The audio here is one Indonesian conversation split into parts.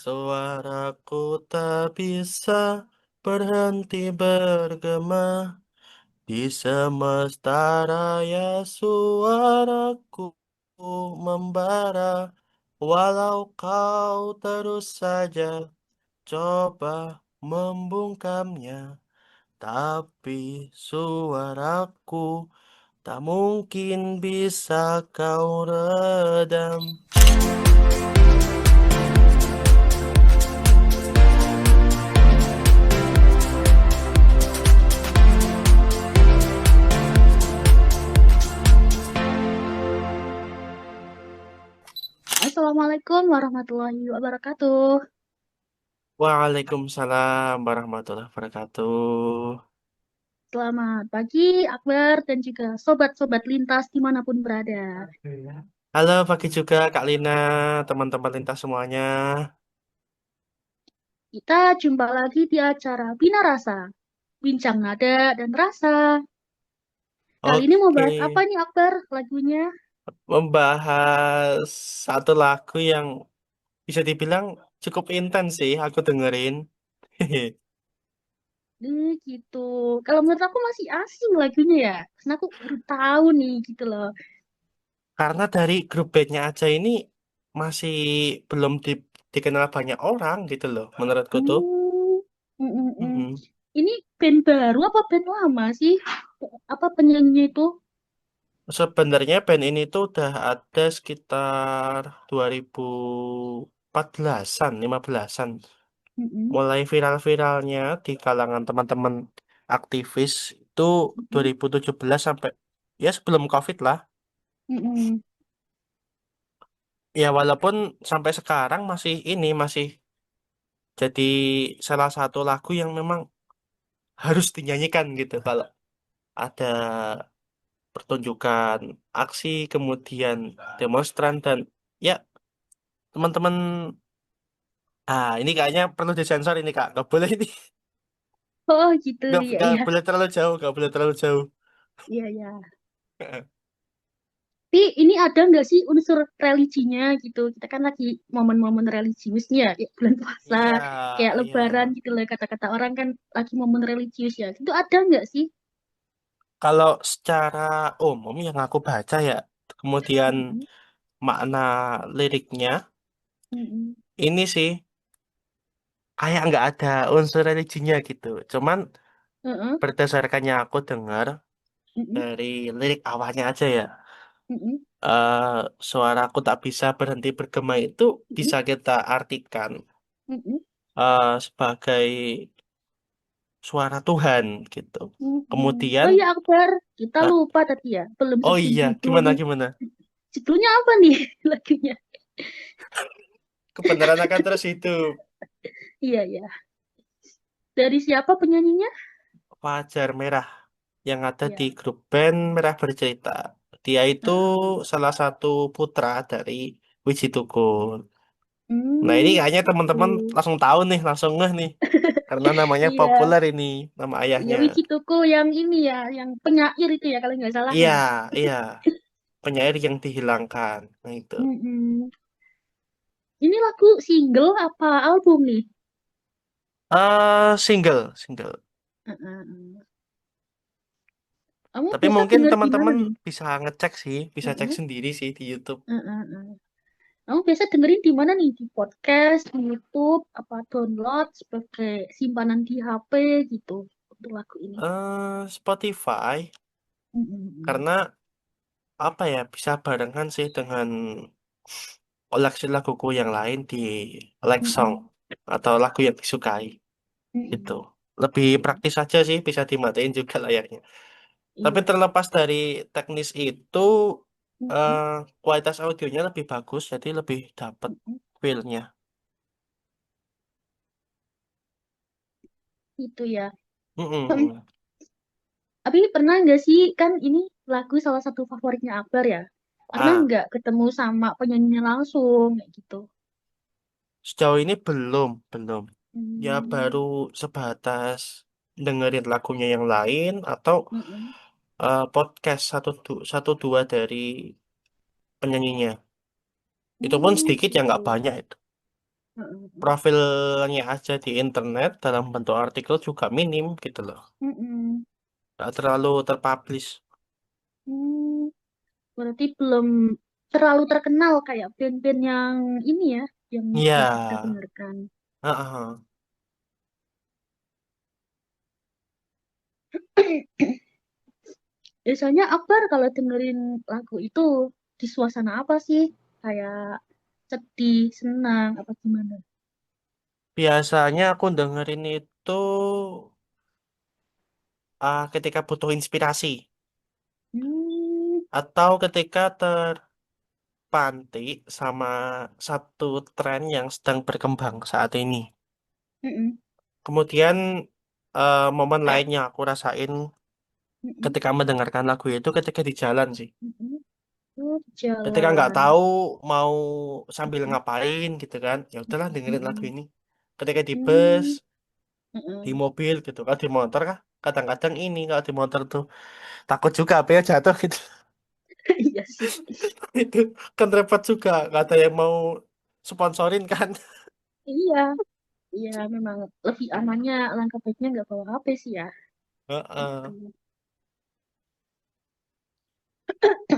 Suaraku tak bisa berhenti bergema di semesta raya. Suaraku membara, walau kau terus saja coba membungkamnya, tapi suaraku tak mungkin bisa kau redam. Assalamualaikum warahmatullahi wabarakatuh. Waalaikumsalam warahmatullahi wabarakatuh. Selamat pagi, Akbar, dan juga sobat-sobat lintas dimanapun berada. Halo, pagi juga Kak Lina, teman-teman lintas semuanya. Kita jumpa lagi di acara Bina Rasa, Bincang Nada dan Rasa. Kali ini mau Oke, bahas apa nih, Akbar, lagunya? membahas satu lagu yang bisa dibilang cukup intens sih aku dengerin. Gitu. Kalau menurut aku masih asing lagunya ya, karena aku baru tahu nih, gitu loh. Karena dari grup bandnya aja ini masih belum dikenal banyak orang gitu loh, menurutku tuh. Hmm, mm, mm, mm. Mm-mm. Ini band baru apa band lama sih? Apa penyanyi itu? Sebenarnya band ini tuh udah ada sekitar 2014-an, 15-an. Mm, Mulai viral-viralnya di kalangan teman-teman aktivis itu mm, 2017 sampai ya sebelum COVID lah. mm, mm. Ya walaupun sampai sekarang masih jadi salah satu lagu yang memang harus dinyanyikan gitu kalau ada pertunjukan aksi kemudian demonstran dan ya teman-teman, ini kayaknya perlu disensor ini Kak, nggak boleh ini. Oh gitu, ya Nggak ya. boleh terlalu jauh, nggak boleh terlalu jauh. Iya, ya. Tapi ini ada nggak sih unsur religinya gitu? Kita kan lagi momen-momen religiusnya, kayak bulan puasa, Iya, kayak iya. Lebaran gitu loh. Kata-kata orang kan lagi momen religius ya. Itu ada nggak sih? Kalau secara umum yang aku baca ya, kemudian Mm-mm, makna liriknya mm-mm, ini sih kayak nggak ada unsur religinya gitu. Cuman mm-mm, berdasarkan yang aku dengar mm-mm, dari lirik awalnya aja ya, mm-mm, eh suaraku tak bisa berhenti bergema itu mm-mm, bisa kita artikan mm-mm, sebagai suara Tuhan gitu. mm-mm. Kemudian, Oh iya Akbar, kita eh, lupa tadi ya, belum oh sebut iya, judul gimana nih. gimana? Judulnya apa nih lagunya? Kebenaran akan terus hidup. Iya ya. Dari siapa penyanyinya? Fajar Merah yang ada di Ya. grup band Merah Bercerita. Dia itu Heeh. salah satu putra dari Wiji Tukul. Nah ini kayaknya Gitu. teman-teman langsung tahu nih, langsung ngeh nih. Karena namanya Iya. populer ini, nama Ya ayahnya. Wiji Tuko yang ini ya, yang penyair itu ya kalau nggak salah Iya, ya. iya, penyair yang dihilangkan. Nah itu. Mm-mm. Ini lagu single apa album nih? Single, single. Heeh. Kamu Tapi biasa mungkin denger di mana teman-teman nih? bisa ngecek sih, bisa cek Heeh. sendiri sih di YouTube. Heeh. Kamu biasa dengerin di mana nih? Di podcast, di YouTube, apa download sebagai simpanan di HP gitu untuk lagu ini? Spotify, Mm-mm. karena apa ya bisa barengan sih dengan koleksi laguku yang lain di like song Mm-mm. atau lagu yang disukai gitu. Mm-mm. Lebih Iya. praktis aja sih, bisa dimatiin juga layarnya. Tapi Iya. terlepas dari teknis itu, eh, Mm-mm. kualitas audionya lebih bagus, jadi lebih dapet Mm-mm. feel-nya. Itu ya. Mm-mm. Tapi pernah nggak sih, kan ini lagu salah satu favoritnya Akbar ya? Pernah Ah, nggak ketemu sama penyanyinya langsung kayak gitu? sejauh ini belum. Ya baru Hmm, sebatas dengerin lagunya yang lain atau mm-mm. podcast satu dua dari penyanyinya. Itu pun Hmm, sedikit ya gitu. nggak banyak itu. Heeh. Profilnya aja di internet dalam bentuk artikel juga minim gitu loh. Mm-mm. Nggak terlalu terpublish. Hmm, berarti belum terlalu terkenal kayak band-band yang ini ya, yang Iya. sudah kita dengarkan. Heeh. Biasanya Akbar kalau dengerin lagu itu di suasana apa sih? Kayak sedih, senang, apa gimana? Biasanya aku dengerin itu ketika butuh inspirasi Hmm, atau ketika terpantik sama satu tren yang sedang berkembang saat ini. mm-mm, Kemudian momen lainnya aku rasain mm-mm, ketika mendengarkan lagu itu ketika di jalan sih. mm-mm. Oh, Ketika nggak jalan. tahu mau sambil Mm-mm, ngapain gitu kan, ya udahlah dengerin lagu mm-mm, ini. Ketika di bus, mm, di mm-mm. mobil gitu, kalau di motor kah, kadang-kadang ini kalau di motor tuh takut juga apa ya jatuh gitu. Iya sih. Itu kan repot juga, nggak ada yang mau sponsorin kan. Iya, iya memang lebih amannya langkah baiknya nggak bawa HP sih ya. Gitu. Heeh.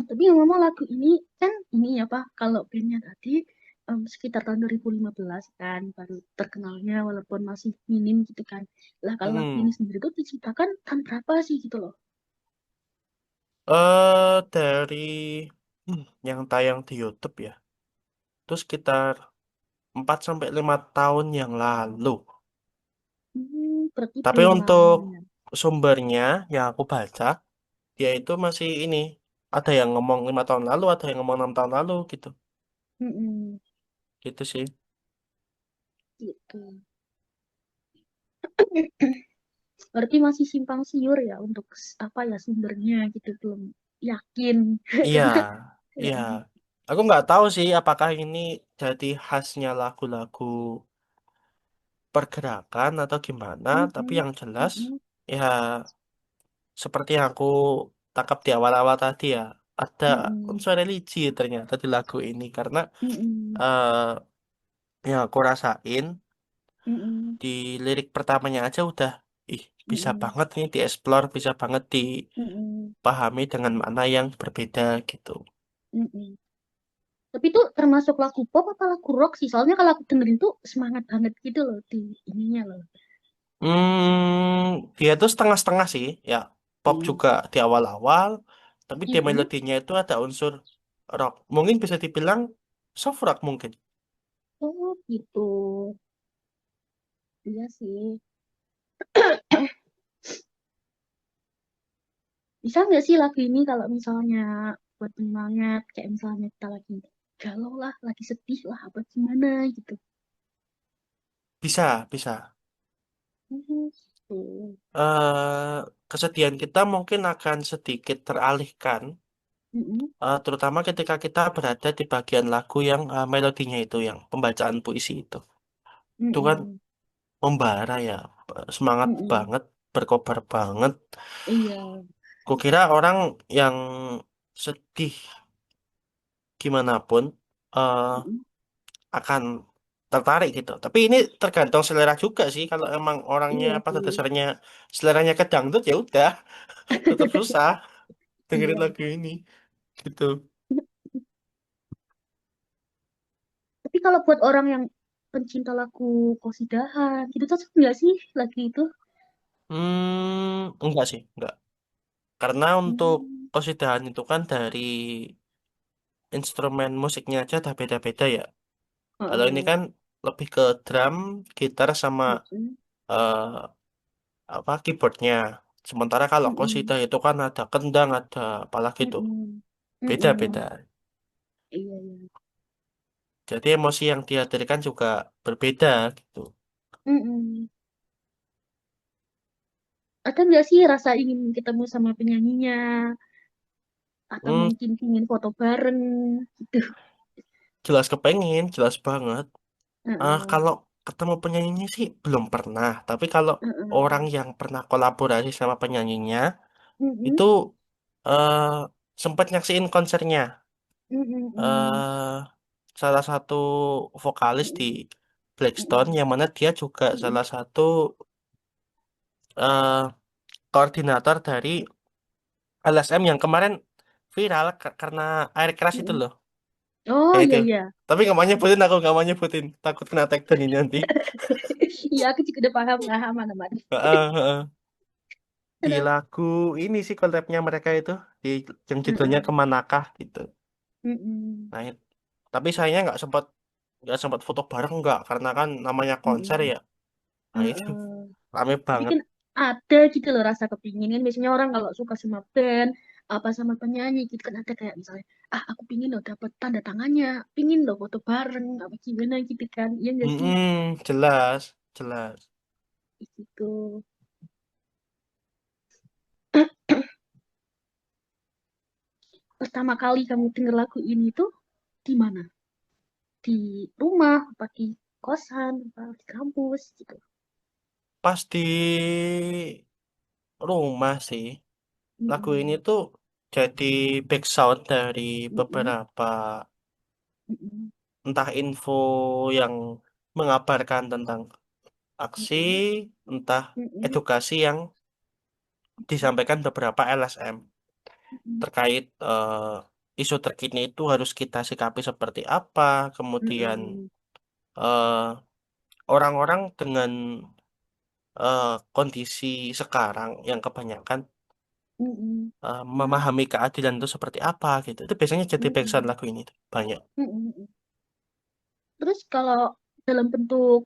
Tapi ngomong lagu ini kan ini ya Pak, kalau bandnya tadi sekitar tahun 2015 kan baru terkenalnya walaupun masih minim gitu kan. Lah kalau lagu ini Mm. sendiri tuh diciptakan tahun berapa sih gitu loh? Dari yang tayang di YouTube ya, itu sekitar 4 sampai 5 tahun yang lalu. Berarti Tapi belum untuk lama ya. sumbernya yang aku baca, dia itu masih ini. Ada yang ngomong 5 tahun lalu, ada yang ngomong 6 tahun lalu gitu. Mm-mm, Gitu sih. gitu. Berarti masih simpang siur ya untuk apa ya sumbernya gitu belum yakin. Iya, iya. Aku nggak tahu sih apakah ini jadi khasnya lagu-lagu pergerakan atau gimana. Tapi Mm-mm, yang jelas, mm-mm, ya seperti yang aku tangkap di awal-awal tadi ya, ada mm-mm, unsur religi ternyata di lagu ini karena mm-mm, eh yang aku rasain mm-mm, di lirik pertamanya aja udah, ih bisa mm-mm, banget nih dieksplor, bisa banget mm-mm, dipahami dengan makna yang berbeda gitu. mm-mm. Tapi itu termasuk lagu pop apa lagu rock sih? Soalnya kalau aku dengerin tuh semangat banget gitu loh di ininya loh. Dia tuh setengah-setengah sih, ya pop Hmm. juga di awal-awal, tapi di Mm-mm. melodinya itu ada unsur rock. Mungkin bisa dibilang soft rock mungkin. Oh gitu. Iya sih. Bisa nggak sih lagu ini kalau misalnya buat penyemangat, kayak misalnya kita lagi galau lah, lagi sedih lah, apa gimana gitu. Bisa, bisa. Gitu. Kesedihan kita mungkin akan sedikit teralihkan, Mm-mm. terutama ketika kita berada di bagian lagu yang melodinya itu, yang pembacaan puisi itu. Itu kan Mm-mm. membara ya, semangat Mm-mm. banget, berkobar banget. Iya. Kukira orang yang sedih gimana pun Mm-mm. akan tertarik gitu. Tapi ini tergantung selera juga sih. Kalau emang orangnya Iya pada sih. dasarnya seleranya ke dangdut ya udah, tetap susah dengerin Iya. lagu ini gitu. Tapi kalau buat orang yang pencinta lagu Kosidahan, gitu cocok nggak sih lagu itu? Enggak sih, enggak. Karena untuk Hmm. kosidahan itu kan dari instrumen musiknya aja udah beda-beda ya. Kalau ini Heeh. kan lebih ke drum, gitar sama Mm-mm. eh, apa keyboardnya. Sementara kalau Mm-mm. kosidah itu kan ada kendang, ada apalagi tuh. Mm-mm. Beda-beda. Mm-mm. Iya, iya. Jadi emosi yang dihadirkan juga berbeda gitu. Mm-mm. Ada nggak sih rasa ingin ketemu sama penyanyinya? Atau Hmm, mungkin ingin foto bareng gitu? jelas kepengen, jelas banget. Heeh. Kalau ketemu penyanyinya sih belum pernah. Tapi kalau orang Heeh. yang pernah kolaborasi sama penyanyinya Mm-mm. itu eh sempat nyaksiin konsernya. Mm-mm. Mm-mm. eh Salah satu vokalis di Mm-mm. Blackstone, Mm-mm. yang mana dia juga Mm-mm. salah satu eh, koordinator dari LSM yang kemarin viral karena air keras itu Mm-mm. loh. Ya Oh itu. iya iya. Tapi nggak mau nyebutin, aku nggak mau nyebutin. Takut kena takedown ini nanti. Iya aku juga udah paham paham mana. Heeh, heeh. Di Terus. lagu ini sih konsepnya mereka itu, di yang judulnya Mm-mm. Kemanakah gitu. Mm-mm. Nah, tapi sayangnya nggak sempat foto bareng nggak, karena kan namanya konser Mm-mm. ya. Nah itu Heeh. rame Tapi banget. kan ada gitu loh rasa kepingin kan biasanya orang kalau suka sama band apa sama penyanyi gitu kan ada kayak misalnya aku pingin loh dapet tanda tangannya, pingin loh foto bareng apa gimana gitu kan, iya nggak sih? Jelas, jelas. Gitu. Pertama kali kamu denger lagu ini tuh di mana? Di rumah, apa di kosan, apa di kampus gitu? Pas di rumah sih, lagu ini Mm-mm. tuh jadi background dari Mm-mm. beberapa, Mm-mm. entah info yang mengabarkan tentang aksi, Mm-mm. entah Mm-mm. edukasi yang disampaikan beberapa LSM Mm-mm. terkait isu terkini itu harus kita sikapi seperti apa, kemudian Mm-mm. eh, orang-orang dengan kondisi sekarang yang kebanyakan Mm-mm. memahami keadilan itu seperti apa gitu. Itu biasanya jadi background Mm-mm. lagu ini tuh, banyak. Mm-mm. Terus kalau dalam bentuk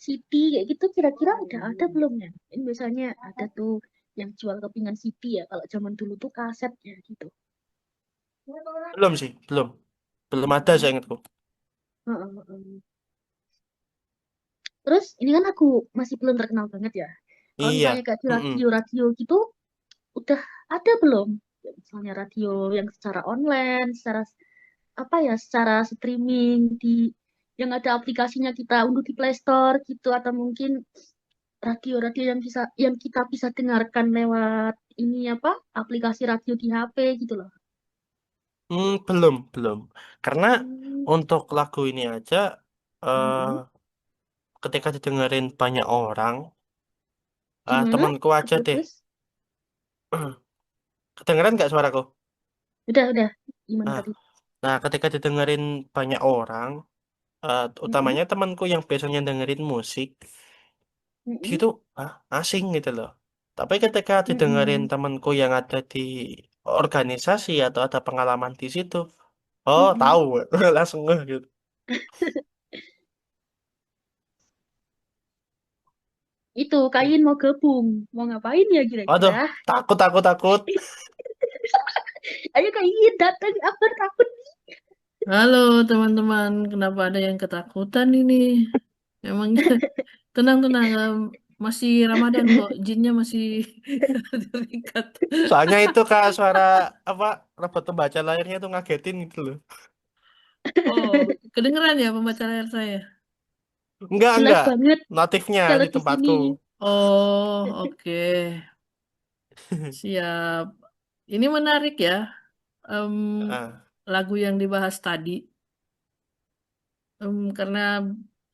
CD kayak gitu kira-kira udah ada belum ya? Ini biasanya ada tuh yang jual kepingan CD ya. Kalau zaman dulu tuh kaset ya gitu. Belum sih, belum. Belum ada Mm-mm. saya ingatku. Heeh, heeh. Terus ini kan aku masih belum terkenal banget ya. Kalau misalnya Iya. kayak di Mm-mm. radio-radio gitu udah ada belum? Ya, misalnya radio yang secara online, secara apa ya, secara streaming di yang ada aplikasinya kita unduh di Play Store gitu atau mungkin radio-radio yang kita bisa dengarkan lewat ini apa aplikasi radio di HP gitu loh. Belum, belum. Karena Hmm. untuk lagu ini aja, eh, Mm-mm. ketika didengerin banyak orang, Gimana? temanku aja deh. Terus Kedengeran nggak suaraku? udah gimana Nah, tadi? nah, ketika didengerin banyak orang, Mm-mm. utamanya temanku yang biasanya dengerin musik, Mm-mm. gitu, asing gitu loh. Tapi ketika didengerin Mm-mm. temanku yang ada di organisasi atau ada pengalaman di situ, oh Mm-mm. tahu, langsung ngeh gitu. Itu Kain mau gabung, mau ngapain ya kira-kira? Aduh, takut, takut, takut. Ayo Kain datang, aku takut. Halo teman-teman, kenapa ada yang ketakutan ini? Emangnya tenang-tenang, masih Ramadan kok, jinnya masih terikat. Soalnya itu kak suara apa, robot pembaca layarnya tuh ngagetin gitu loh. Oh, kedengeran ya pembaca layar saya? Jelas Enggak. banget Notifnya kalau di di sini. tempatku. Oh, oke. Siap. Ini menarik ya, em, Ah, lagu yang dibahas tadi. Karena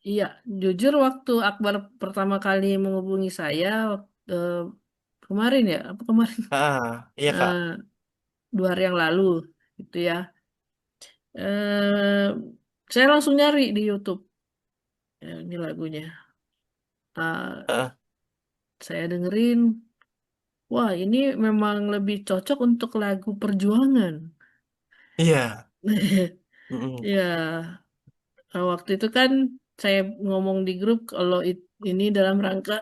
iya, jujur waktu Akbar pertama kali menghubungi saya, kemarin ya, apa kemarin? iya kak. Eh, 2 hari yang lalu, gitu ya. eh saya langsung nyari di YouTube. Ini lagunya. Ah, Ah, saya dengerin. Wah, ini memang lebih cocok untuk lagu perjuangan. iya. Mm-mm. Ya, waktu itu kan saya ngomong di grup kalau ini dalam rangka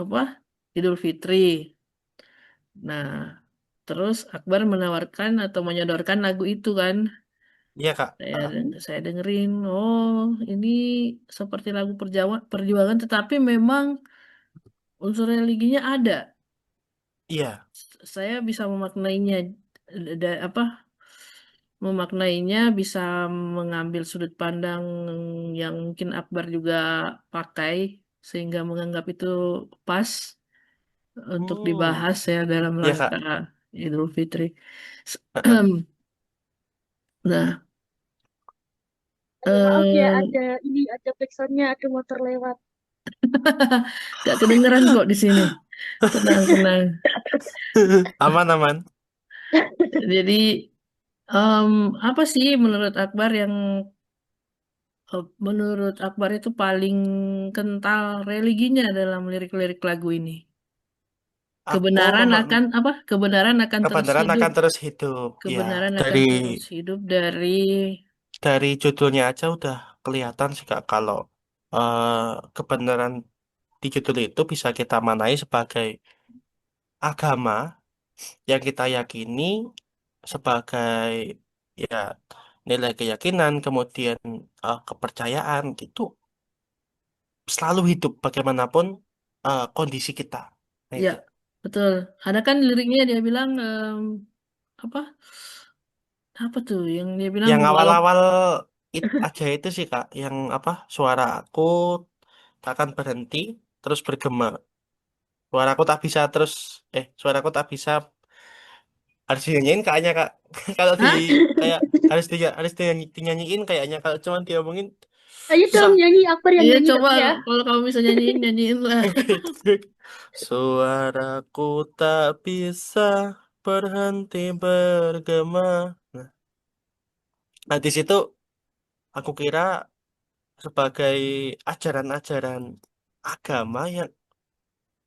apa? Idul Fitri. Nah, terus Akbar menawarkan atau menyodorkan lagu itu kan. Iya kak. Saya Ah, saya dengerin, oh ini seperti lagu perjuangan, tetapi memang unsur religinya ada. iya. Saya bisa memaknainya, apa? Memaknainya bisa mengambil sudut pandang yang mungkin Akbar juga pakai sehingga menganggap itu pas untuk Hmm. dibahas ya dalam Iya kak. rangka Idul Fitri. S- Ah, ah. Nah, Maaf ya, Eh, ada backsoundnya, ada motor lewat. gak kedengeran kok di sini. Tenang, tenang. Aman, aman. Jadi, em, apa sih menurut Akbar itu paling kental religinya dalam lirik-lirik lagu ini? Aku Kebenaran akan terus kebenaran hidup. akan terus hidup. Ya, Kebenaran dari akan terus hidup dari judulnya aja udah kelihatan sih Kak kalau eh, kebenaran di judul itu bisa kita manai sebagai agama yang kita yakini sebagai ya nilai keyakinan, kemudian kepercayaan gitu selalu hidup bagaimanapun kondisi kita. Nah, ya, itu. betul. Ada kan liriknya dia bilang apa? Apa tuh yang dia bilang Yang walau awal-awal aja itu sih Kak, yang apa suara aku takkan berhenti terus bergema. Suaraku tak bisa terus suaraku tak bisa harus dinyanyiin kayaknya Kak. Kalau di Hah? kayak harus dinyanyiin kayaknya kalau cuma diomongin Ayo dong susah. nyanyi, Akbar yang Iya nyanyi coba tapi ya. kalau kamu bisa nyanyiin nyanyiin lah. Oke. Suaraku tak bisa berhenti bergema. Nah, nah, di situ aku kira sebagai ajaran-ajaran agama yang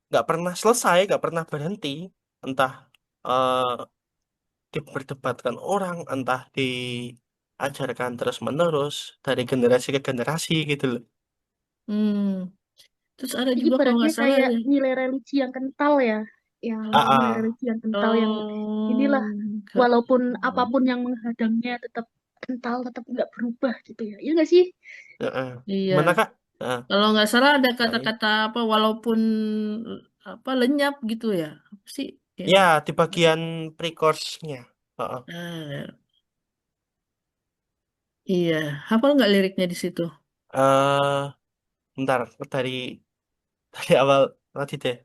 nggak pernah selesai, nggak pernah berhenti, entah eh, diperdebatkan orang, entah diajarkan terus-menerus dari generasi ke generasi gitu loh. Hmm. Terus ada Jadi juga kalau ibaratnya nggak salah kayak ya. nilai religi yang kental ya. Ya, Ah, nilai ah. religi yang kental yang Oh, inilah walaupun apapun yang menghadangnya tetap kental, tetap nggak berubah gitu ya. Iya nggak sih? Ah, ah. iya. Gimana Kak? Ah, Kalau nggak salah ada kali. kata-kata apa walaupun apa lenyap gitu ya. Apa sih yang Ya, di bagian pre-chorus-nya. Ah, ah. iya, hafal nggak liriknya di situ? Bentar, dari awal tadi deh.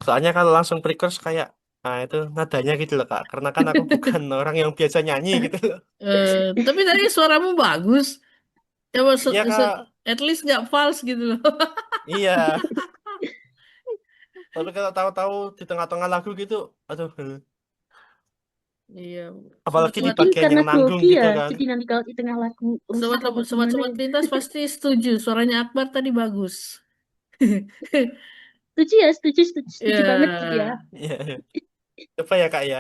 Soalnya kalau langsung pre-chorus kayak, nah itu nadanya gitu loh Kak. Karena kan aku bukan orang yang biasa nyanyi gitu loh. Eh, tapi tadi suaramu bagus. Coba Iya Kak, at least nggak false gitu loh. iya. Tapi kalau tahu-tahu di tengah-tengah lagu gitu, aduh. Iya, Apalagi di sobat-sobat Mungkin bagian karena yang nanggung grogi gitu ya. kan. Jadi nanti kalau di tengah lagu rusak apa gimana sobat-sobat ya? lintas pasti setuju. Suaranya Akbar tadi bagus. Setuju ya, setuju, setuju, setuju banget gitu Ya, ya. Iya, iya. Coba ya Kak ya.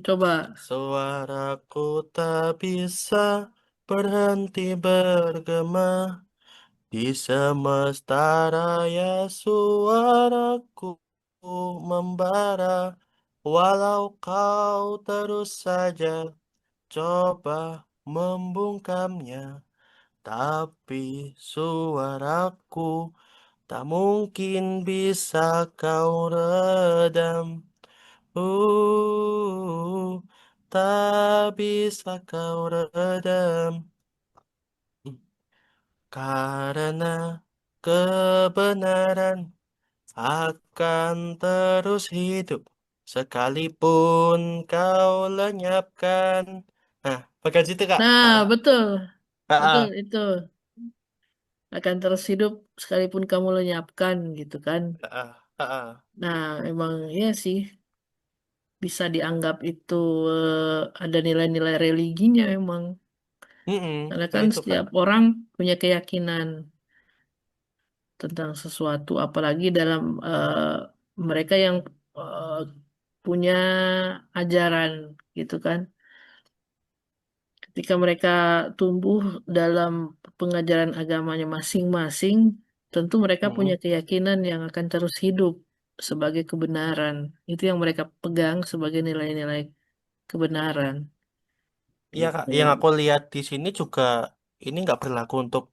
coba. Suaraku tak bisa berhenti bergema di semesta raya suaraku membara walau kau terus saja coba membungkamnya tapi suaraku tak mungkin bisa kau redam. Tak bisa kau redam karena kebenaran akan terus hidup sekalipun kau lenyapkan. Nah, bagian situ Kak. Nah, betul. Ah, Betul ah, itu. Akan terus hidup sekalipun kamu lenyapkan gitu kan. ah, ah, ah. Nah, emang ya sih bisa dianggap itu ada nilai-nilai religinya emang. Karena Nah kan itu Kak. setiap orang punya keyakinan tentang sesuatu, apalagi dalam mereka yang eh, punya ajaran gitu kan. Ketika mereka tumbuh dalam pengajaran agamanya masing-masing, tentu mereka punya Mm-mm. keyakinan yang akan terus hidup sebagai kebenaran. Itu yang mereka pegang sebagai nilai-nilai kebenaran. Iya Kak, yang aku lihat di sini juga ini nggak berlaku untuk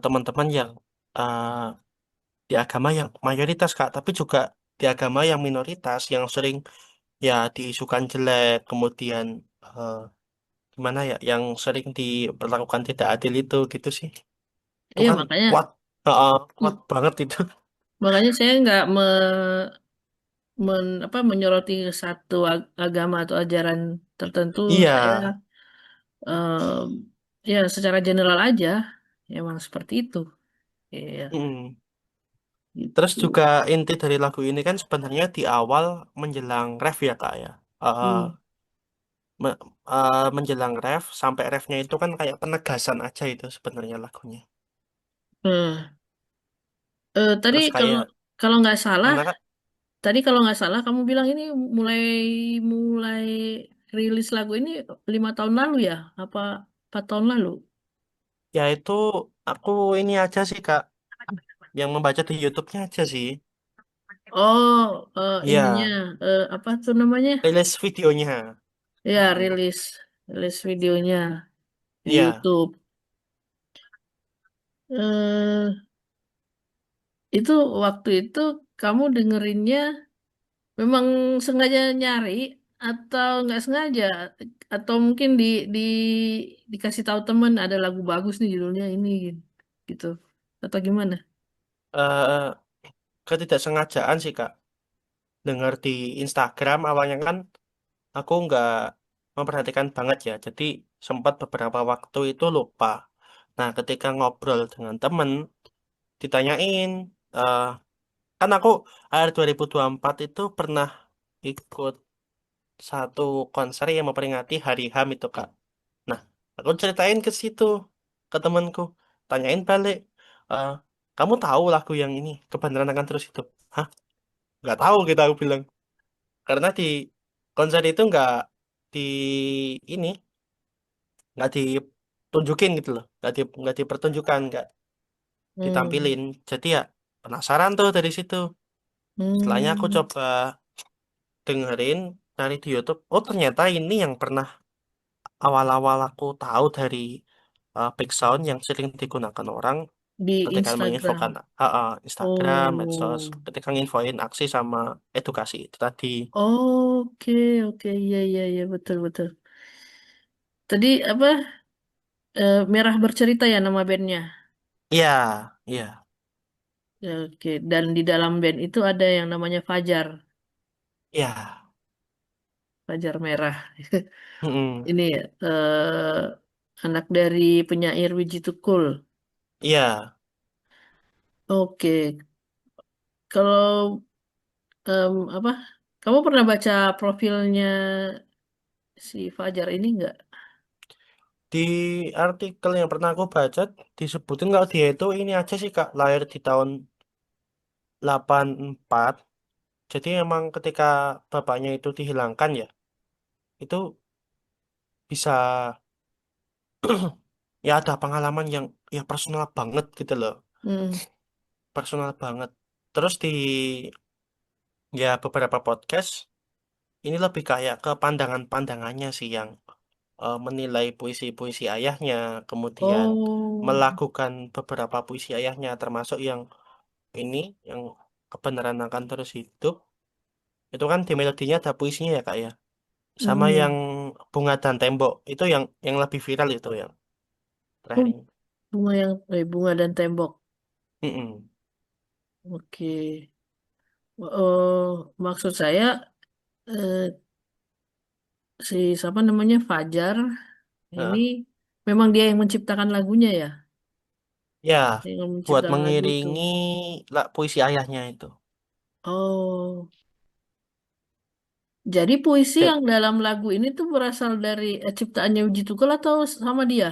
teman-teman yang uh, di agama yang mayoritas Kak, tapi juga di agama yang minoritas yang sering ya diisukan jelek, kemudian eh, gimana ya, yang sering diperlakukan tidak adil itu gitu sih. Itu Iya, kan makanya kuat, kuat banget itu. makanya saya nggak menyoroti satu agama atau ajaran tertentu. Iya, Saya Ya secara general aja, emang seperti itu. Iya, Mm. Terus itu. juga inti dari lagu ini kan sebenarnya di awal menjelang ref ya kak ya. Eh, Hmm. me- menjelang ref sampai refnya itu kan kayak penegasan aja itu sebenarnya lagunya. Eh, tadi Terus kalau kayak kalau nggak salah, gimana kak? kamu bilang ini mulai mulai rilis lagu ini 5 tahun lalu ya? Apa 4 tahun lalu? Ya itu aku ini aja sih kak, yang membaca di YouTube-nya aja sih. Oh, ininya Iya, apa tuh namanya? rilis videonya. Ya, Mm. rilis videonya di Iya, YouTube. Eh, itu waktu itu kamu dengerinnya memang sengaja nyari atau nggak sengaja atau mungkin di dikasih tahu temen ada lagu bagus nih judulnya ini gitu atau gimana? eh ketidaksengajaan sih kak. Dengar di Instagram awalnya kan aku nggak memperhatikan banget ya. Jadi sempat beberapa waktu itu lupa. Nah, ketika ngobrol dengan temen, ditanyain, eh kan aku akhir 2024 itu pernah ikut satu konser yang memperingati Hari HAM itu, Kak. Nah, aku ceritain ke situ, ke temanku. Tanyain balik, eh kamu tahu lagu yang ini, Kebenaran Akan Terus Hidup? Hah? Nggak tahu kita, aku bilang. Karena di konser itu di ini, nggak ditunjukin gitu loh. Nggak dipertunjukkan, nggak Hmm, ditampilin. Jadi ya penasaran tuh dari situ. Setelahnya aku hmm, coba dengerin dari di YouTube. Oh ternyata ini yang pernah awal-awal aku tahu dari Big Sound yang sering digunakan orang di ketika menginfokan Instagram. Instagram, medsos, Oh, ketika nginfoin aksi sama edukasi itu tadi. oke oke iya iya iya betul betul. Tadi apa Merah Bercerita ya nama bandnya. Iya, iya, Ya, oke dan di dalam band itu ada yang namanya Fajar. iya. Fajar Merah. Mm-mm. Ini ya, anak dari penyair Wiji Tukul. Iya, Oke, kalau apa? Kamu pernah baca profilnya si Fajar ini nggak? di artikel yang pernah aku baca disebutin kalau dia itu ini aja sih Kak, lahir di tahun 84. Jadi emang ketika bapaknya itu dihilangkan ya, itu bisa ya ada pengalaman yang ya personal banget gitu loh, Hmm. personal banget. Terus di ya beberapa podcast ini lebih kayak ke pandangannya sih yang menilai puisi-puisi ayahnya, kemudian Oh, melakukan beberapa puisi ayahnya termasuk yang ini yang kebenaran akan terus hidup. Itu kan di melodinya ada puisinya ya Kak ya. Sama yang hmm. Bunga dan Tembok itu yang lebih viral itu yang terakhir Oh, ini. bunga dan tembok. Mm-mm. Oke. Oh, maksud saya eh, si siapa namanya Fajar ini Nah, memang dia yang menciptakan lagunya ya, ya yang buat menciptakan lagu itu. mengiringi puisi ayahnya itu. Oh, jadi puisi Dan yang dalam lagu ini tuh berasal dari ciptaannya Wiji Tukul atau sama dia?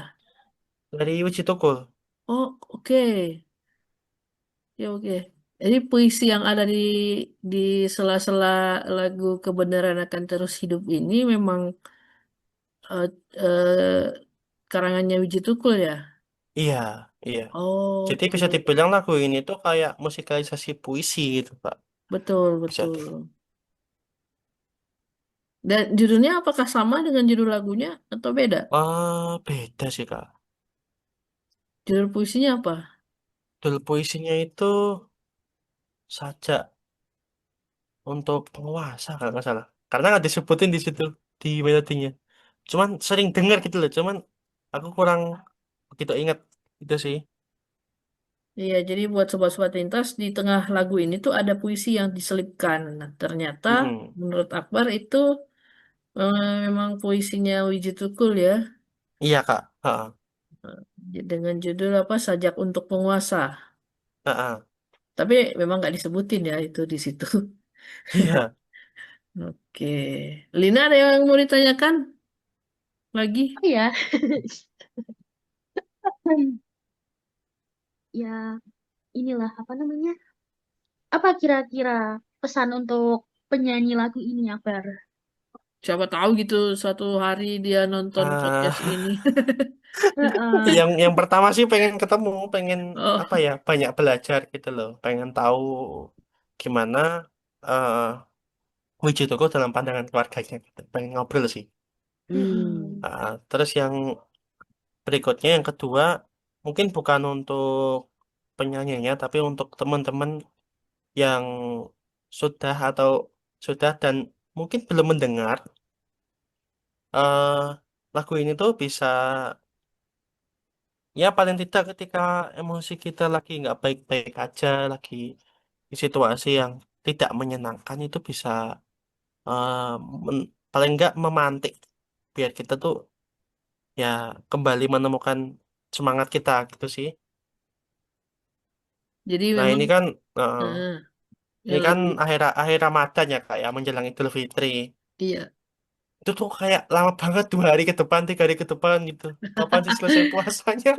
dari Wiji Tukul. Oh, oke. Ya, oke. Jadi puisi yang ada di sela-sela lagu Kebenaran Akan Terus Hidup ini memang eh, karangannya Wiji Tukul ya? Iya, iya. Jadi Oke, bisa dibilang lagu ini tuh kayak musikalisasi puisi gitu, Pak. betul, Bisa di. betul. Dan judulnya apakah sama dengan judul lagunya atau beda? Beda sih, Kak. Judul puisinya apa? Dulu puisinya itu sajak untuk penguasa kalau nggak salah. Karena nggak disebutin di situ di melodinya. Cuman sering dengar gitu loh. Cuman aku kurang begitu ingat itu sih. Iya, jadi buat sobat-sobat lintas di tengah lagu ini tuh ada puisi yang diselipkan. Nah, ternyata Mm-mm. menurut Akbar itu memang puisinya Wiji Tukul ya. Iya, Kak. Ha-ha. Dengan judul apa? Sajak untuk Penguasa. Heeh. Tapi memang nggak disebutin ya itu di situ. Iya. Oke. Lina ada yang mau ditanyakan lagi? Oh ya, ya inilah apa namanya? Apa kira-kira pesan untuk penyanyi lagu ini ya, Bar? Siapa tahu gitu suatu hari dia nonton podcast Ah, ini. Heeh. yang pertama sih pengen ketemu, pengen apa Oh, ya, banyak belajar gitu loh, pengen tahu gimana Wiji Tuko dalam pandangan keluarganya gitu. Pengen ngobrol sih. hmm. Terus yang berikutnya yang kedua mungkin bukan untuk penyanyinya tapi untuk teman-teman yang sudah atau sudah dan mungkin belum mendengar eh lagu ini tuh bisa ya paling tidak ketika emosi kita lagi nggak baik-baik aja, lagi di situasi yang tidak menyenangkan itu bisa eh, paling nggak memantik biar kita tuh ya kembali menemukan semangat kita gitu sih. Jadi Nah memang ini kan eh, eh, ya ini kan lagu akhir Ramadan ya kak ya menjelang Idul Fitri. iya. Itu tuh kayak lama banget 2 hari ke depan, 3 hari ke depan gitu. Kapan sih selesai puasanya?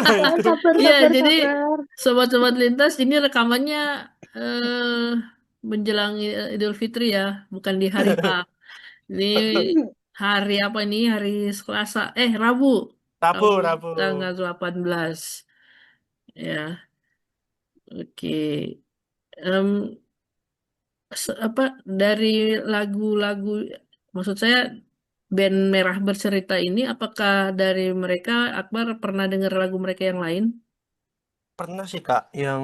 Nah itu. Sabar, Iya, sabar, jadi sabar. sobat-sobat lintas ini rekamannya menjelang Idul Fitri ya, bukan di hari H. Ini hari apa ini? Hari Selasa, Rabu. Rabu, Rabu Rabu. tanggal 18. Ya, oke. Em, apa dari lagu-lagu, maksud saya band Merah Bercerita ini, apakah dari mereka Akbar pernah dengar lagu mereka yang lain? Pernah sih Kak yang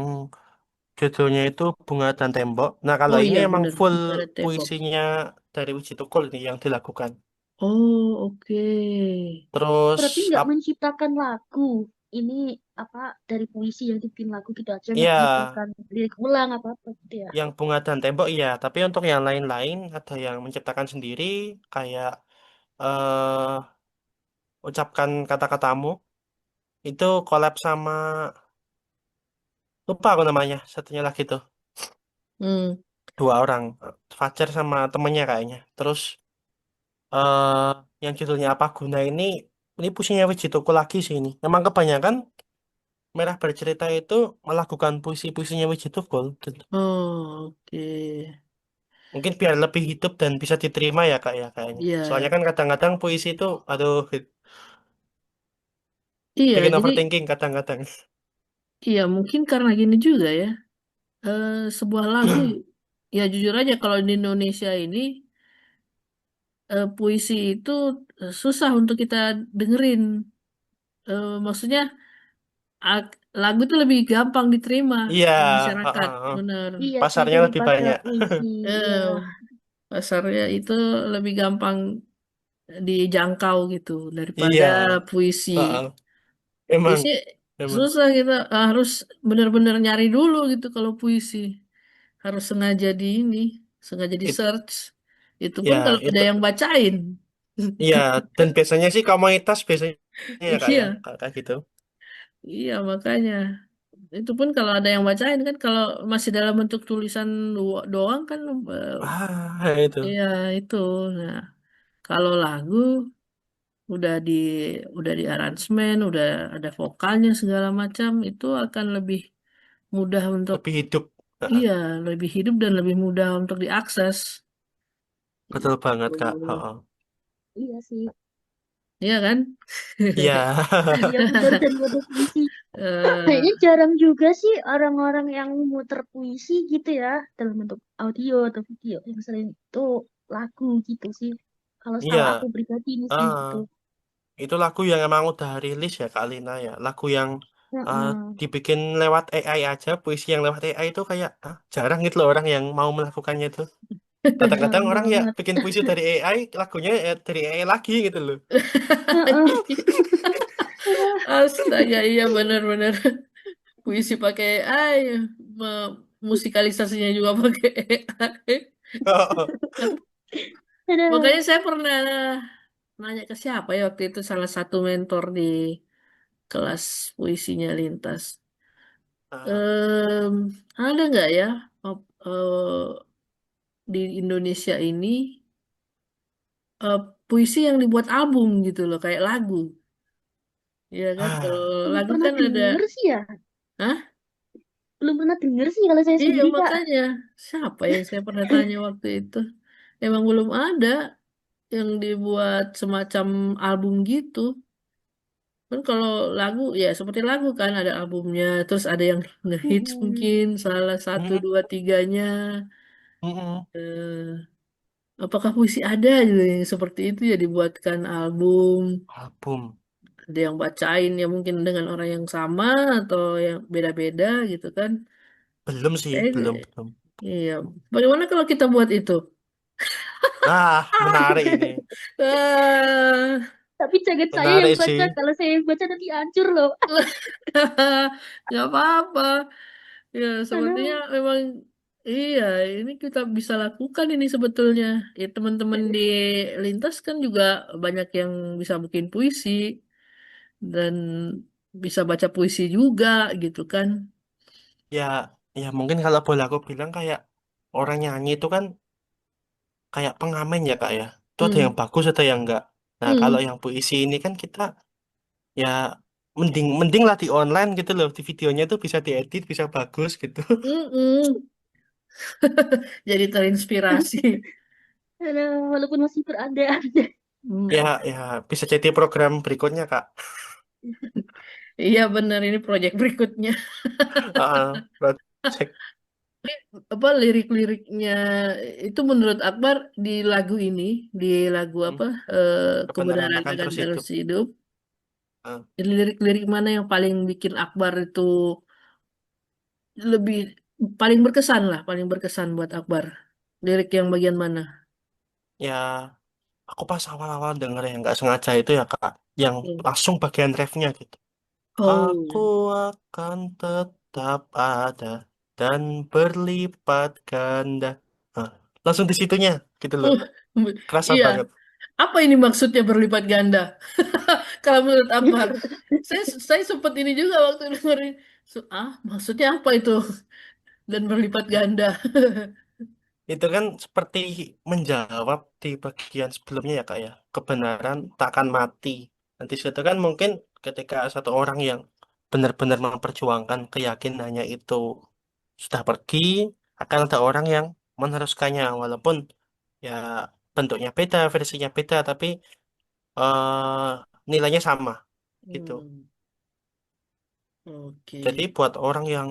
judulnya itu Bunga dan Tembok. Nah kalau Oh ini iya emang bener, full Bunga dan Tembok. puisinya dari Wiji Tukul ini yang dilakukan. Oh oke. Terus Berarti nggak ap, menciptakan lagu. Ini apa dari puisi yang dibikin lagu gitu aja, nggak ya menciptakan lirik ulang apa apa gitu ya. yang Bunga dan Tembok iya. Tapi untuk yang lain-lain ada yang menciptakan sendiri kayak eh ucapkan kata-katamu itu collab sama lupa aku namanya satunya lagi tuh. Hmm. 2 orang Fajar sama temennya kayaknya. Terus eh yang judulnya apa guna ini puisinya Wiji Tuku lagi sih ini. Emang kebanyakan Merah Bercerita itu melakukan puisi-puisinya Wiji Tukul. Gitu. Oh oke. Mungkin biar lebih hidup dan bisa diterima ya kak ya kayaknya. Soalnya Iya, kan kadang-kadang puisi itu aduh iya. bikin Jadi overthinking kadang-kadang. iya mungkin karena gini juga ya. Sebuah lagu ya jujur aja kalau di Indonesia ini puisi itu susah untuk kita dengerin. Maksudnya lagu itu lebih gampang diterima Iya, di heeh, masyarakat, heeh. benar. Iya sih Pasarnya lebih daripada banyak. puisi. Iya. Eh, Pasarnya itu lebih gampang dijangkau gitu daripada Iya, puisi. heeh. Emang, Puisi emang. susah kita harus benar-benar nyari dulu gitu kalau puisi. Harus sengaja di ini, sengaja di It, search. Itu pun ya kalau ada itu, yang bacain. iya. Dan biasanya sih komunitas biasanya ya kak ya, Iya, kayak gitu. iya makanya. Itu pun kalau ada yang bacain kan kalau masih dalam bentuk tulisan doang kan Itu. iya itu. Nah, kalau lagu udah di udah di aransemen, udah ada vokalnya segala macam, itu akan lebih mudah untuk Lebih hidup. Heeh. iya, lebih hidup dan lebih mudah untuk diakses. Betul banget kak. Gitu. Heeh. Iya sih. Iya kan? Iya. Iya benar daripada puisi. Eh, Kayaknya jarang juga sih orang-orang yang muter puisi gitu ya dalam bentuk audio atau video. Yang sering itu lagu gitu sih. Kalau Iya. setahu aku pribadi ini sih gitu. Itu lagu yang emang udah rilis ya Kak Lina ya. Lagu yang eh, Heeh. dibikin lewat AI aja, puisi yang lewat AI itu kayak jarang gitu loh orang yang mau melakukannya itu. Kadang-kadang Jarang orang ya banget. bikin puisi dari AI, lagunya dari AI lagi gitu loh. Heeh. Astaga, iya benar-benar puisi pakai AI, musikalisasinya juga pakai AI. Ada. Makanya saya pernah nanya ke siapa ya waktu itu salah satu mentor di kelas puisinya Lintas. Ah, Em, ada nggak ya di Indonesia ini eh, puisi yang dibuat album gitu loh, kayak lagu, ya kan? Kalau ah, Belum lagu pernah kan ada, denger sih ya. Hah? Belum pernah denger sih kalau saya Iya sendiri, Kak. makanya siapa yang saya pernah tanya waktu itu? Emang belum ada yang dibuat semacam album gitu. Kan kalau lagu ya seperti lagu kan ada albumnya, terus ada yang ngehits Mm-mm. mungkin salah satu mm, dua tiganya. mm, Eh, apakah puisi ada juga yang seperti itu ya dibuatkan album? album. Ada yang bacain ya mungkin dengan orang yang sama atau yang beda-beda gitu kan? Belum sih, belum, Eh, belum. iya. Bagaimana kalau kita buat itu? Ah, menarik ini. Ah, Tapi jangan saya yang Menarik baca. sih. Kalau saya yang baca nanti hancur loh. nggak apa-apa. Ya, sepertinya Aduh. memang iya, ini kita bisa lakukan ini sebetulnya. Ya, teman-teman di lintas kan juga banyak yang bisa bikin puisi dan bisa baca puisi juga gitu kan. Ya, ya mungkin kalau boleh aku bilang kayak orang nyanyi itu kan kayak pengamen ya kak ya. Itu ada yang Hmm. bagus ada yang enggak. Nah kalau Hmm. yang puisi ini kan kita ya mending mending lah di online gitu loh. Di videonya tuh bisa diedit, bisa bagus gitu. Mm-mm. Jadi terinspirasi. Aduh, walaupun masih beranda-anda. Ya, Hmm. ya bisa jadi program berikutnya kak. Iya benar ini proyek berikutnya. Project. Apa lirik-liriknya itu menurut Akbar di lagu ini, di lagu Hmm, apa kebenaran kebenaran akan akan terus terus hidup. hidup. Ah, Lirik-lirik mana yang paling bikin Akbar itu lebih paling berkesan lah, paling berkesan buat Akbar. Lirik yang bagian mana? ya, aku pas awal-awal denger yang nggak sengaja itu ya kak, yang Hmm. langsung bagian refnya gitu. Aku Oh. akan tetap ada dan berlipat ganda. Nah, langsung di situnya gitu loh. Uh, Kerasa iya. banget. Apa ini maksudnya berlipat ganda? Kalau menurut Akbar, saya sempat ini juga waktu dengerin. Maksudnya apa itu? Dan berlipat ganda. Itu kan seperti menjawab di bagian sebelumnya ya kak ya. Kebenaran takkan mati. Nanti situ kan mungkin ketika satu orang yang benar-benar memperjuangkan keyakinannya itu sudah pergi, akan ada orang yang meneruskannya walaupun ya bentuknya beda, versinya beda, tapi nilainya sama gitu. Hmm, Jadi oke. buat orang yang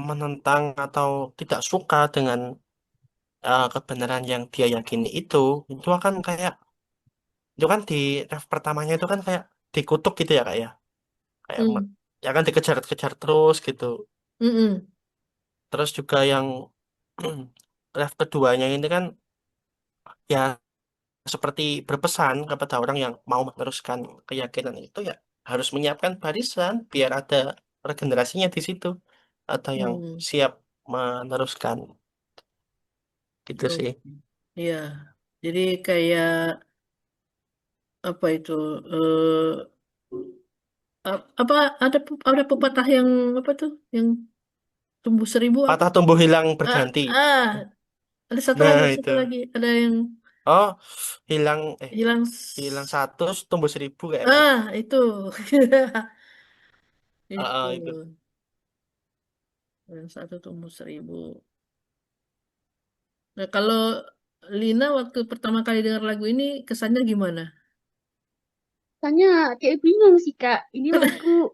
menentang atau tidak suka dengan kebenaran yang dia yakini itu akan kayak itu kan di ref pertamanya itu kan kayak dikutuk gitu ya kak ya, kayak Hmm. ya kan dikejar-kejar terus gitu. Mm-mm. Terus juga yang ref keduanya ini kan ya seperti berpesan kepada orang yang mau meneruskan keyakinan itu ya harus menyiapkan barisan biar ada regenerasinya di situ, ada yang Hmm. siap meneruskan gitu Oh, sih. iya. Jadi kayak apa itu? eh apa ada pepatah yang apa tuh? Yang tumbuh seribu apa? Patah tumbuh hilang Ah, berganti. ah, ada Nah satu itu, lagi. Ada yang oh, hilang hilang. hilang satu tumbuh seribu kayaknya. Itu. Itu Itu. Yang satu tumbuh seribu. Nah, kalau Lina waktu pertama kali dengar lagu ini kesannya gimana? Tanya kayak bingung sih, Kak. Ini lagu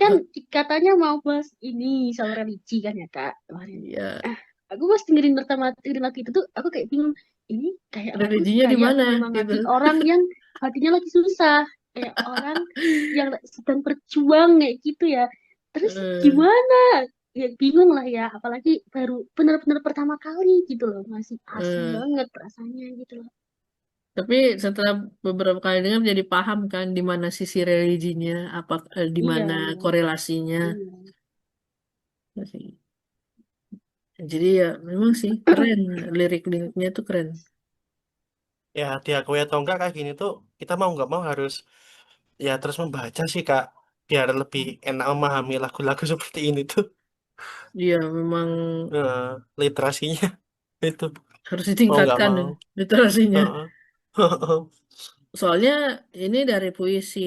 kan Kenapa? katanya mau bahas ini soal religi kan ya, Kak, kemarin. Ya, Ah, aku pas dengerin lagu itu tuh aku kayak bingung. Ini kayak lagu religinya di kayak mana gitu. menyemangati orang yang hatinya lagi susah, kayak orang yang sedang berjuang kayak gitu ya. Terus Eh, gimana? Ya bingung lah ya, apalagi baru benar-benar pertama kali gitu loh, masih asing eh. banget rasanya gitu loh. Tapi setelah beberapa kali dengar jadi paham kan di mana sisi religinya, apa di Iya, mana korelasinya. iya. Jadi ya memang sih keren lirik-liriknya tuh keren. ya diakui atau enggak kayak gini tuh kita mau nggak mau harus ya terus membaca sih kak, biar lebih enak memahami lagu-lagu seperti ini tuh. Iya, memang Literasinya itu harus mau nggak ditingkatkan ya, mau. literasinya. Heeh. Soalnya ini dari puisi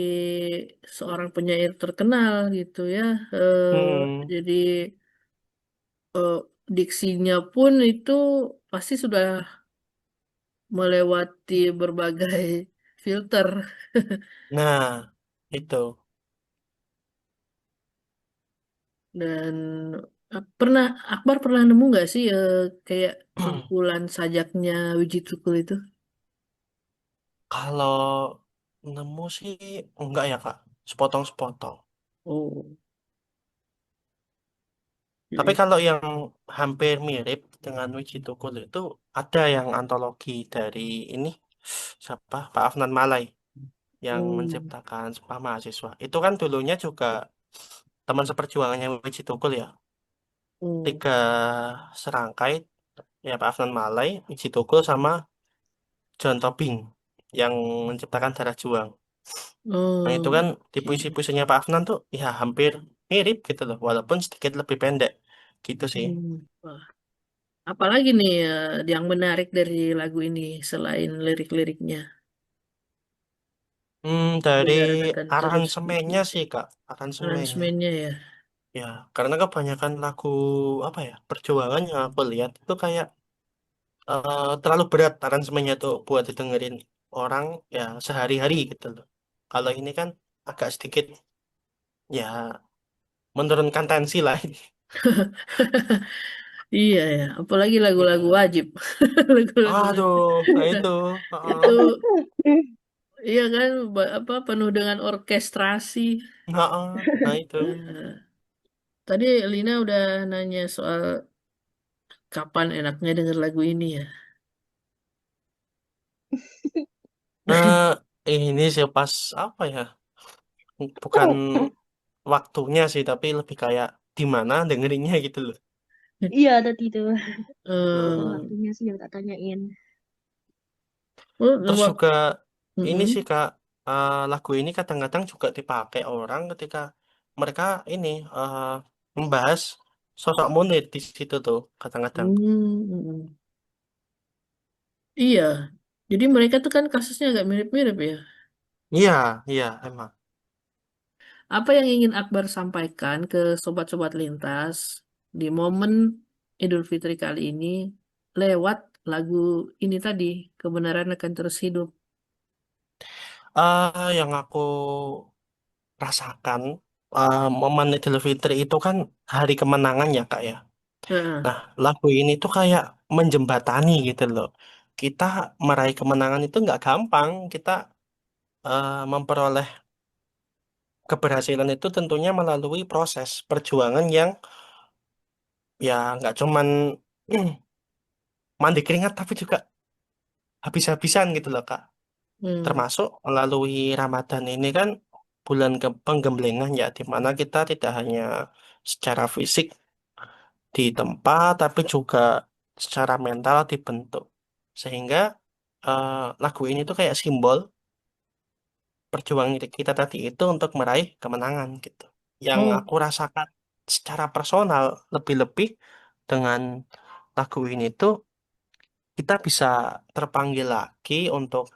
seorang penyair terkenal gitu ya. Hmm. Jadi eh, diksinya pun itu pasti sudah melewati berbagai filter. Nah, itu. Dan pernah Akbar pernah nemu nggak sih kayak kumpulan sajaknya Wiji Tukul itu? Kalau nemu sih enggak ya Kak, sepotong-sepotong. Oh, Tapi jadi kalau yang hampir mirip dengan Wiji Tukul itu ada yang antologi dari ini siapa? Pak Afnan Malai yang oh, menciptakan Sumpah Mahasiswa. Itu kan dulunya juga teman seperjuangannya Wiji Tukul ya. oh, Tiga serangkai ya Pak Afnan Malai, Wiji Tukul sama John Tobing yang menciptakan Darah Juang. Nah itu oh, kan di oke. puisi-puisinya Pak Afnan tuh ya hampir mirip gitu loh, walaupun sedikit lebih pendek gitu sih. Wah, apalagi nih yang menarik dari lagu ini selain lirik-liriknya? Dari Kebenaran akan terus aransemennya sih Kak, aransemennya. aransemennya ya. Ya, karena kebanyakan lagu apa ya, perjuangan yang aku lihat itu kayak terlalu berat aransemennya tuh buat didengerin orang ya sehari-hari gitu loh. Kalau ini kan agak sedikit ya menurunkan tensi lah ini. Iya ya, apalagi lagu-lagu Mm-mm. wajib. Lagu-lagu wajib. Aduh, nah itu. Heeh. Itu iya kan apa penuh dengan orkestrasi. Heeh. Nah itu. Nah, tadi Lina udah nanya soal kapan enaknya denger lagu ini ya. Nah, ini sih pas apa ya? Bukan waktunya sih, tapi lebih kayak di mana dengerinnya gitu loh. Iya, tadi itu. Kapan Eh, waktunya sih yang tak tanyain. Terus waktu juga ini sih Kak, lagu ini kadang-kadang juga dipakai orang ketika mereka ini membahas sosok Munir di situ tuh kadang-kadang. Iya, jadi mereka tuh kan kasusnya agak mirip-mirip ya. Iya, iya emang. Apa yang ingin Akbar sampaikan ke sobat-sobat lintas di momen Idul Fitri kali ini lewat lagu ini tadi, kebenaran akan terus hidup. Yang aku rasakan momen Idul Fitri itu kan hari kemenangan ya Kak ya. Heeh. Nah, lagu ini tuh kayak menjembatani gitu loh. Kita meraih kemenangan itu nggak gampang. Kita memperoleh keberhasilan itu tentunya melalui proses perjuangan yang ya nggak cuman mandi keringat tapi juga habis-habisan gitu loh Kak. Hmm. Termasuk melalui Ramadan ini kan bulan penggemblengan ya, di mana kita tidak hanya secara fisik di tempat tapi juga secara mental dibentuk. Sehingga lagu ini tuh kayak simbol perjuangan kita tadi itu untuk meraih kemenangan gitu. Yang Oh, aku rasakan secara personal lebih-lebih dengan lagu ini tuh kita bisa terpanggil lagi untuk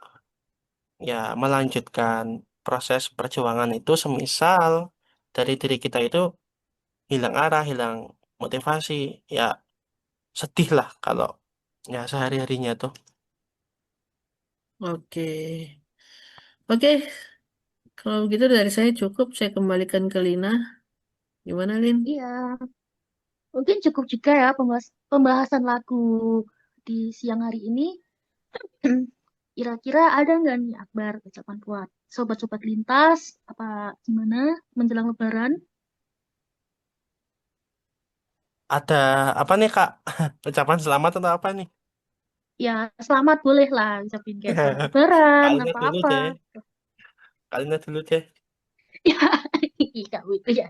ya melanjutkan proses perjuangan itu semisal dari diri kita itu hilang arah, hilang motivasi, ya sedih lah kalau ya sehari-harinya tuh. oke. Oke, kalau begitu dari saya cukup. Saya kembalikan ke Lina. Gimana, Lin? Iya, mungkin cukup juga ya pembahasan lagu di siang hari ini. Kira-kira ada nggak nih Akbar ucapan buat sobat-sobat lintas? Apa gimana menjelang Lebaran? Ada apa nih Kak? Ucapan selamat atau apa nih? Ya, selamat boleh lah ucapin kayak selamat Lebaran, Kalian dulu apa-apa. deh, kalian dulu deh. Ya, kamu itu ya.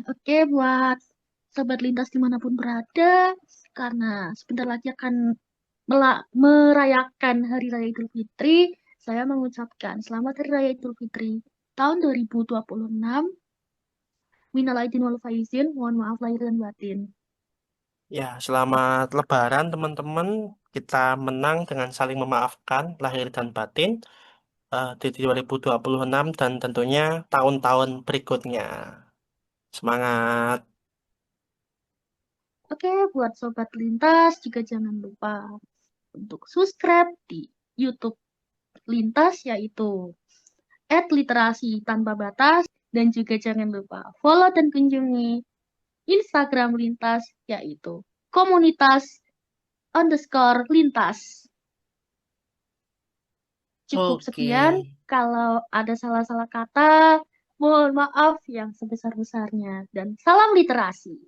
Oke, buat sobat lintas dimanapun berada, karena sebentar lagi akan merayakan Hari Raya Idul Fitri, saya mengucapkan Selamat Hari Raya Idul Fitri. tahun 2026. Minal aidin wal faizin, mohon maaf lahir dan batin. Ya, selamat Lebaran teman-teman. Kita menang dengan saling memaafkan lahir dan batin di 2026 dan tentunya tahun-tahun berikutnya. Semangat. Oke, buat Sobat Lintas juga jangan lupa untuk subscribe di YouTube Lintas, yaitu @literasi tanpa batas, dan juga jangan lupa follow dan kunjungi Instagram Lintas, yaitu komunitas_lintas. Cukup Oke. sekian. Kalau ada salah-salah kata, mohon maaf yang sebesar-besarnya. Dan salam literasi.